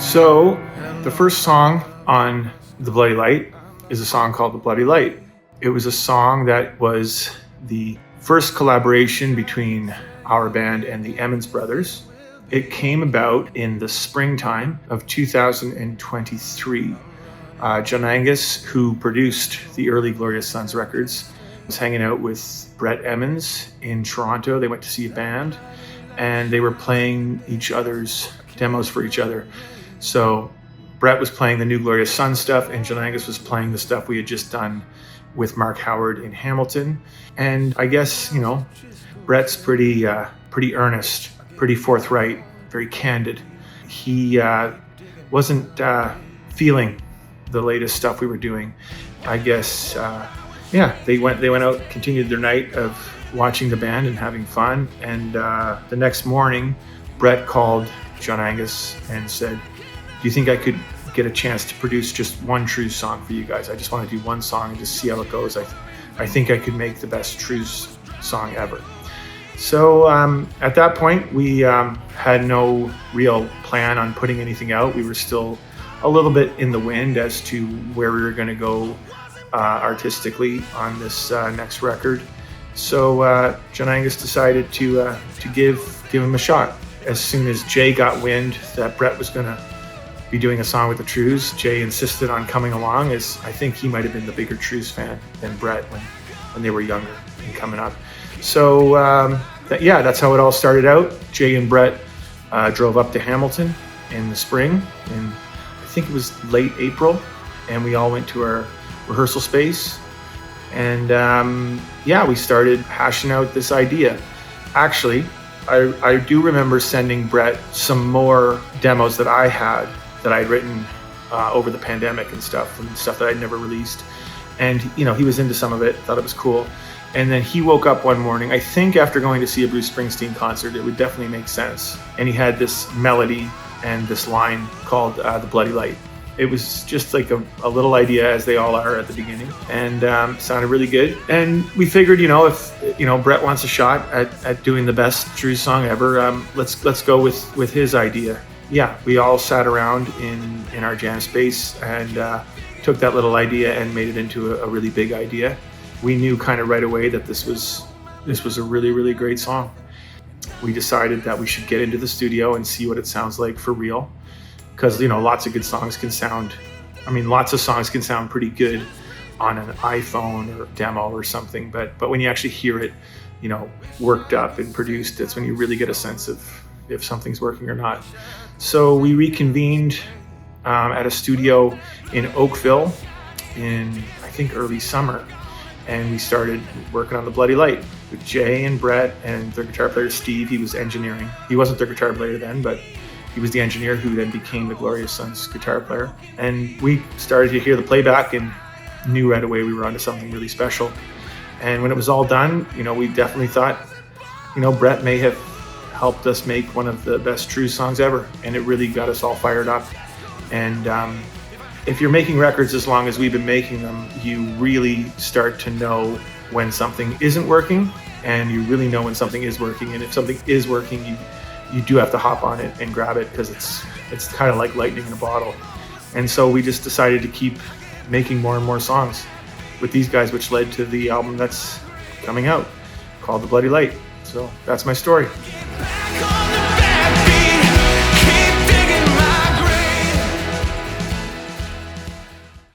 So the first song on The Bloody Light is a song called The Bloody Light. It was a song that was the first collaboration between our band and the Emmons brothers. It came about in the springtime of 2023. John Angus, who produced the early Glorious Sons records, was hanging out with Brett Emmons in Toronto. They went to see a band and they were playing each other's demos for each other. So Brett was playing the new Glorious Sons stuff and John Angus was playing the stuff we had just done with Mark Howard in Hamilton. And I guess, Brett's pretty earnest, pretty forthright, very candid. He wasn't feeling the latest stuff we were doing. I guess, they went out, continued their night of watching the band and having fun. And the next morning, Brett called John Angus and said, "Do you think I could get a chance to produce just one Trews song for you guys? I just want to do one song and just see how it goes. I think I could make the best Trews song ever." So at that point, we had no real plan on putting anything out. We were still a little bit in the wind as to where we were going to go artistically on this next record. So John Angus decided to give him a shot. As soon as Jay got wind that Brett was going to be doing a song with the Trews, Jay insisted on coming along, as I think he might have been the bigger Trews fan than Brett when they were younger and coming up. So that's how it all started out. Jay and Brett drove up to Hamilton in the spring, and I think it was late April, and we all went to our rehearsal space, and we started hashing out this idea. Actually, I do remember sending Brett some more demos that I had written over the pandemic and stuff that I'd never released. And, he was into some of it, thought it was cool. And then he woke up one morning, I think after going to see a Bruce Springsteen concert, it would definitely make sense. And he had this melody and this line called The Bloody Light. It was just like a little idea, as they all are at the beginning, and sounded really good. And we figured, if Brett wants a shot at doing the best Trews song ever, let's go with his idea. Yeah, we all sat around in our jam space and took that little idea and made it into a really big idea. We knew kind of right away that this was a really, really great song. We decided that we should get into the studio and see what it sounds like for real. Because, lots of songs can sound pretty good on an iPhone or demo or something. But when you actually hear it, worked up and produced, that's when you really get a sense of if something's working or not. So we reconvened at a studio in Oakville in, I think, early summer. And we started working on The Bloody Light with Jay and Brett and their guitar player, Steve. He was engineering. He wasn't their guitar player then, but he was the engineer who then became the Glorious Sons guitar player. And we started to hear the playback and knew right away we were onto something really special. And when it was all done, we definitely thought, Brett may have helped us make one of the best Trews songs ever. And it really got us all fired up. And if you're making records as long as we've been making them, you really start to know when something isn't working, and you really know when something is working. And if something is working, you do have to hop on it and grab it, because it's kind of like lightning in a bottle. And so we just decided to keep making more and more songs with these guys, which led to the album that's coming out called The Bloody Light. So that's my story.